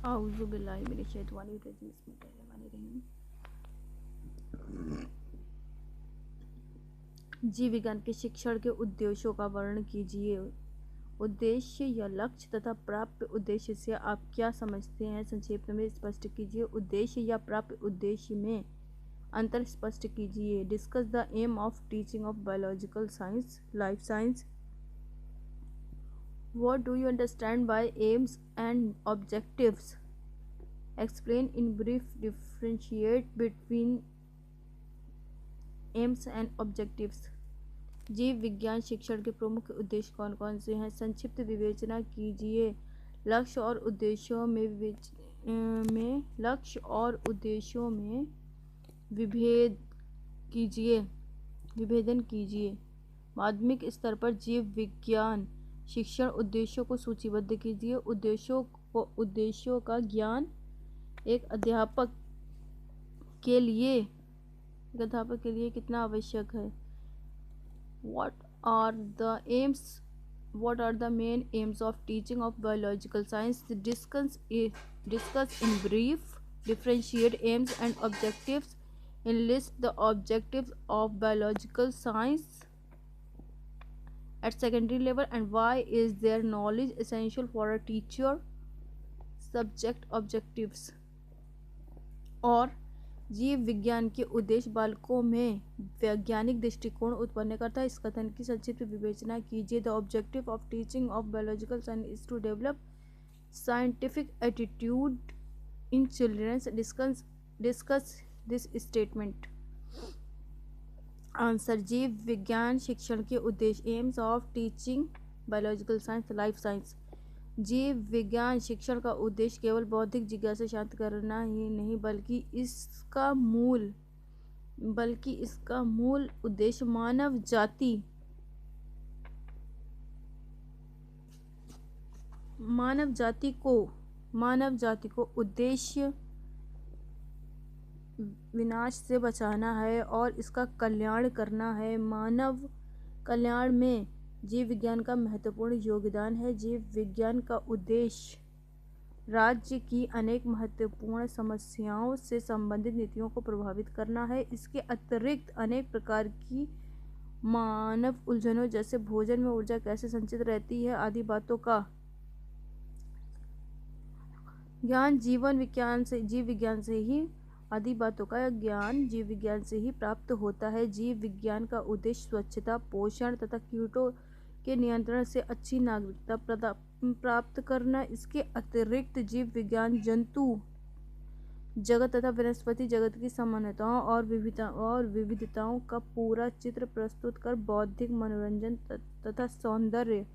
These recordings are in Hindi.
आऊज़ु बिल्लाहि मिनश शैतानिर रजीम बिस्मिल्लाहिर्रहमानिर्रहीम। जीव विज्ञान के शिक्षण के उद्देश्यों का वर्णन कीजिए। उद्देश्य या लक्ष्य तथा प्राप्य उद्देश्य से आप क्या समझते हैं, संक्षेप में स्पष्ट कीजिए। उद्देश्य या प्राप्य उद्देश्य में अंतर स्पष्ट कीजिए। Discuss the aim of teaching of biological science, life science. What do you understand by aims and objectives? Explain in brief. Differentiate between aims and objectives. जीव विज्ञान शिक्षण के प्रमुख उद्देश्य कौन कौन से हैं? संक्षिप्त विवेचना कीजिए। लक्ष्य और उद्देश्यों में विभेदन कीजिए। माध्यमिक स्तर पर जीव विज्ञान शिक्षण उद्देश्यों को सूचीबद्ध कीजिए। उद्देश्यों का ज्ञान एक अध्यापक के लिए कितना आवश्यक है? What are the main aims of teaching of biological science? Discuss in brief. Differentiate aims and objectives. Enlist the objectives of biological science at secondary level, and why is their knowledge essential for a teacher? Subject objectives. और जीव विज्ञान के उद्देश्य बालकों में वैज्ञानिक दृष्टिकोण उत्पन्न करता है। इस कथन की संक्षिप्त विवेचना कीजिए। The objective of teaching of biological science is to develop scientific attitude in childrens. Discuss this statement. Answer, जीव विज्ञान शिक्षण के उद्देश्य। Aims of teaching biological science, life science. जीव विज्ञान शिक्षण का उद्देश्य केवल बौद्धिक जिज्ञासा शांत करना ही नहीं, बल्कि इसका मूल उद्देश्य मानव जाति को उद्देश्य विनाश से बचाना है और इसका कल्याण करना है। मानव कल्याण में जीव विज्ञान का महत्वपूर्ण योगदान है। जीव विज्ञान का उद्देश्य राज्य की अनेक महत्वपूर्ण समस्याओं से संबंधित नीतियों को प्रभावित करना है। इसके अतिरिक्त अनेक प्रकार की मानव उलझनों जैसे भोजन में ऊर्जा कैसे संचित रहती है आदि बातों का ज्ञान जीव विज्ञान से ही प्राप्त होता है। जीव विज्ञान का उद्देश्य स्वच्छता, पोषण तथा कीटों के नियंत्रण से अच्छी नागरिकता प्राप्त करना। इसके अतिरिक्त जीव विज्ञान जंतु जगत तथा वनस्पति जगत की समानताओं और विविधताओं का पूरा चित्र प्रस्तुत कर बौद्धिक मनोरंजन तथा सौंदर्य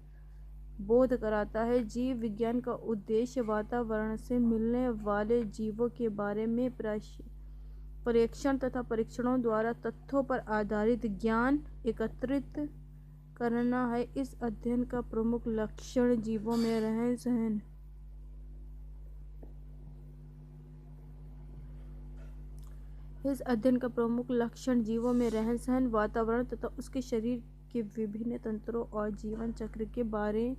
बोध कराता है। जीव विज्ञान का उद्देश्य वातावरण से मिलने वाले जीवों के बारे में परीक्षण तथा परीक्षणों द्वारा तथ्यों पर आधारित ज्ञान एकत्रित करना है। इस अध्ययन का प्रमुख लक्षण जीवों में रहन सहन, वातावरण तथा उसके शरीर के विभिन्न तंत्रों और जीवन चक्र के बारे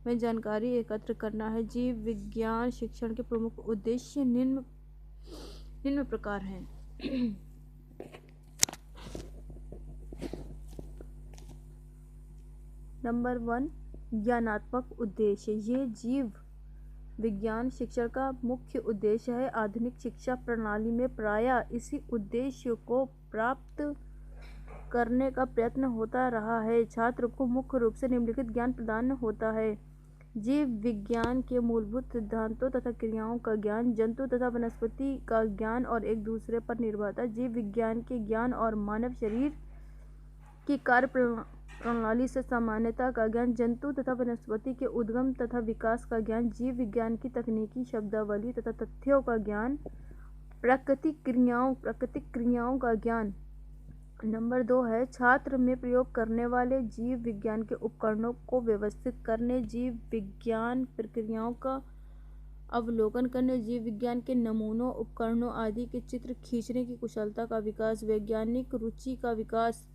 में जानकारी एकत्र करना है। जीव विज्ञान शिक्षण के प्रमुख उद्देश्य निम्न प्रकार हैं। नंबर 1, ज्ञानात्मक उद्देश्य। ये जीव विज्ञान शिक्षण का मुख्य उद्देश्य है। आधुनिक शिक्षा प्रणाली में प्रायः इसी उद्देश्य को प्राप्त करने का प्रयत्न होता रहा है। छात्र को मुख्य रूप से निम्नलिखित ज्ञान प्रदान होता है: जीव विज्ञान के मूलभूत सिद्धांतों तथा क्रियाओं का ज्ञान, जंतु तथा वनस्पति का ज्ञान और एक दूसरे पर निर्भरता, जीव विज्ञान के ज्ञान और मानव शरीर की कार्य प्रणाली से सामान्यता का ज्ञान, जंतु तथा वनस्पति के उद्गम तथा विकास का ज्ञान, जीव विज्ञान की तकनीकी शब्दावली तथा तथ्यों का ज्ञान, प्राकृतिक क्रियाओं का ज्ञान। नंबर 2 है छात्र में प्रयोग करने वाले जीव विज्ञान के उपकरणों को व्यवस्थित करने, जीव विज्ञान प्रक्रियाओं का अवलोकन करने, जीव विज्ञान के नमूनों, उपकरणों आदि के चित्र खींचने की कुशलता का विकास, वैज्ञानिक रुचि का विकास,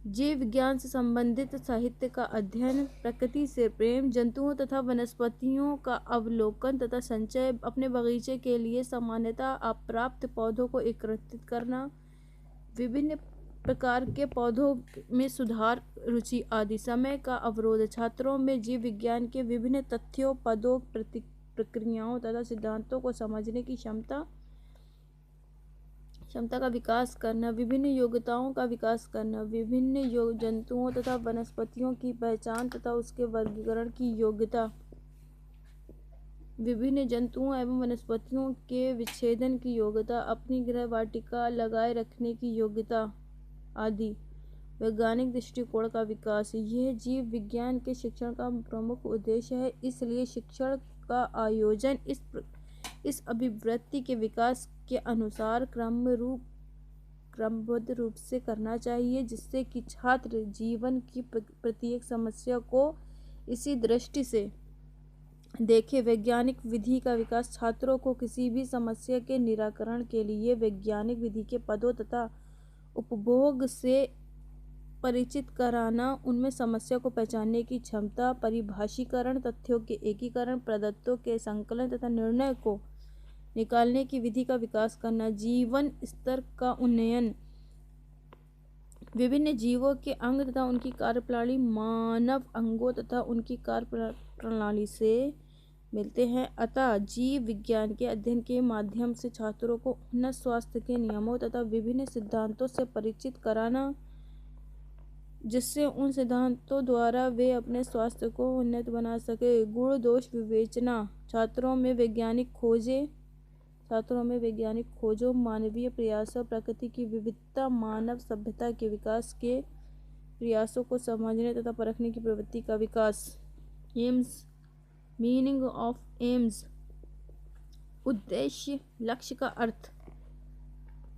जीव विज्ञान से संबंधित साहित्य का अध्ययन, प्रकृति से प्रेम, जंतुओं तथा वनस्पतियों का अवलोकन तथा संचय, अपने बगीचे के लिए सामान्यतः अप्राप्त पौधों को एकत्रित करना, विभिन्न प्रकार के पौधों में सुधार रुचि आदि। समय का अवरोध, छात्रों में जीव विज्ञान के विभिन्न तथ्यों, पदों, प्रक्रियाओं तथा सिद्धांतों को समझने की क्षमता का विकास करना, विभिन्न योग्यताओं का विकास करना, विभिन्न जंतुओं तथा वनस्पतियों की पहचान तथा उसके वर्गीकरण की योग्यता, विभिन्न जंतुओं एवं वनस्पतियों के विच्छेदन की योग्यता, अपनी गृह वाटिका लगाए रखने की योग्यता आदि। वैज्ञानिक दृष्टिकोण का विकास, यह जीव विज्ञान के शिक्षण का प्रमुख उद्देश्य है, इसलिए शिक्षण का आयोजन इस अभिवृत्ति के विकास के अनुसार क्रमबद्ध रूप से करना चाहिए, जिससे कि छात्र जीवन की प्रत्येक समस्या को इसी दृष्टि से देखें। वैज्ञानिक विधि का विकास, छात्रों को किसी भी समस्या के निराकरण के लिए वैज्ञानिक विधि के पदों तथा उपभोग से परिचित कराना, उनमें समस्या को पहचानने की क्षमता, परिभाषीकरण, तथ्यों के एकीकरण, प्रदत्तों के संकलन तथा निर्णय को निकालने की विधि का विकास करना। जीवन स्तर का उन्नयन, विभिन्न जीवों के अंग तथा उनकी कार्यप्रणाली मानव अंगों तथा उनकी कार्यप्रणाली से मिलते हैं, अतः जीव विज्ञान के अध्ययन के माध्यम से छात्रों को उन्नत स्वास्थ्य के नियमों तथा विभिन्न सिद्धांतों से परिचित कराना, जिससे उन सिद्धांतों द्वारा वे अपने स्वास्थ्य को उन्नत बना सके। गुण दोष विवेचना, छात्रों में वैज्ञानिक खोजों, मानवीय प्रयासों, प्रकृति की विविधता, मानव सभ्यता के विकास के प्रयासों को समझने तथा परखने की प्रवृत्ति का विकास। एम्स, मीनिंग ऑफ एम्स, उद्देश्य, लक्ष्य का अर्थ।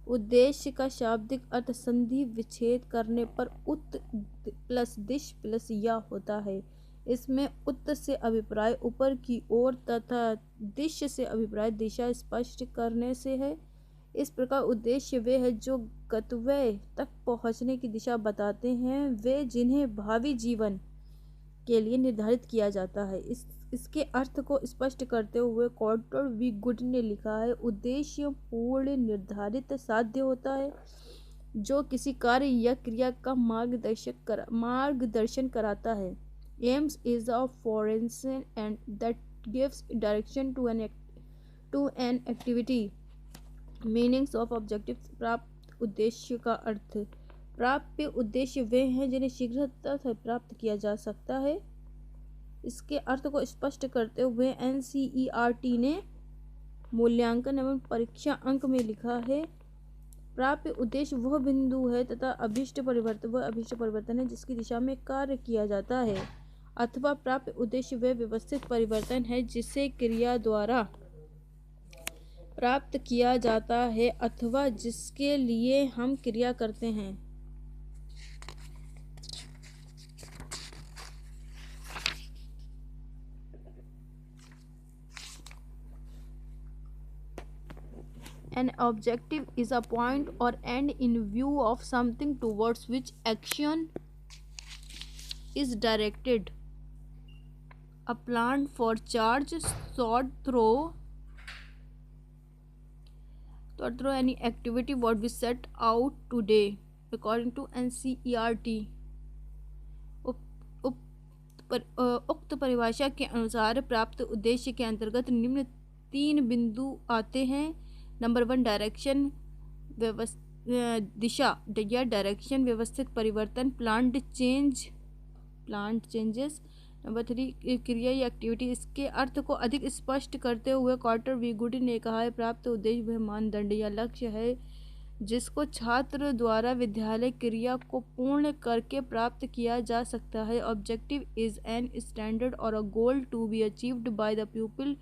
उद्देश्य का शाब्दिक अर्थ संधि विच्छेद करने पर उत प्लस दिश प्लस या होता है। इसमें उत से अभिप्राय ऊपर की ओर तथा दिश से अभिप्राय दिशा स्पष्ट करने से है। इस प्रकार उद्देश्य वे है जो गंतव्य तक पहुँचने की दिशा बताते हैं, वे जिन्हें भावी जीवन के लिए निर्धारित किया जाता है। इसके अर्थ को स्पष्ट करते हुए कॉर्टर वी गुड ने लिखा है, उद्देश्य पूर्ण, निर्धारित, साध्य होता है, जो किसी कार्य या क्रिया का मार्गदर्शन कराता है। AIIMS is a foundation and that gives direction to an activity. Meanings of objectives, प्राप्त उद्देश्य का अर्थ। प्राप्य उद्देश्य वे हैं जिन्हें शीघ्रता से प्राप्त किया जा सकता है। इसके अर्थ को स्पष्ट करते हुए NCERT ने मूल्यांकन एवं परीक्षा अंक में लिखा है, प्राप्य उद्देश्य वह बिंदु है तथा अभिष्ट परिवर्तन है जिसकी दिशा में कार्य किया जाता है, अथवा प्राप्य उद्देश्य वह व्यवस्थित परिवर्तन है जिसे क्रिया द्वारा प्राप्त किया जाता है अथवा जिसके लिए हम क्रिया करते हैं। An objective is a point or end in view of something towards which action is directed. A plan for charge, shot throw any activity what we set out today according to NCERT. उक्त परिभाषा के अनुसार प्राप्त उद्देश्य के अंतर्गत निम्न 3 बिंदु आते हैं। नंबर 1 डायरेक्शन, दिशा या डायरेक्शन, व्यवस्थित परिवर्तन, प्लांट चेंजेस। नंबर 3 क्रिया या एक्टिविटी। इसके अर्थ को अधिक स्पष्ट करते हुए कॉर्टर वी गुड ने कहा है, प्राप्त उद्देश्य वह मानदंड या लक्ष्य है जिसको छात्र द्वारा विद्यालय क्रिया को पूर्ण करके प्राप्त किया जा सकता है। ऑब्जेक्टिव इज एन स्टैंडर्ड और a goal to be achieved by the pupil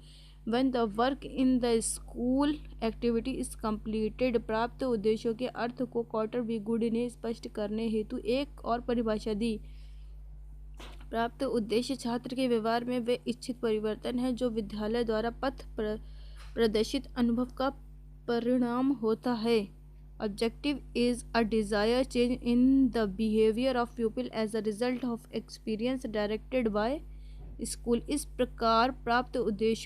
when the work in the school activity is completed. प्राप्त उद्देश्यों के अर्थ को कॉर्टर वी गुड ने स्पष्ट करने हेतु एक और परिभाषा दी। प्राप्त उद्देश्य छात्र के व्यवहार में वे इच्छित परिवर्तन है जो विद्यालय द्वारा पथ प्रदर्शित अनुभव का परिणाम होता है। Objective is a desired change in the behavior of pupil as a result of experience directed by school. इस प्रकार प्राप्त उद्देश्य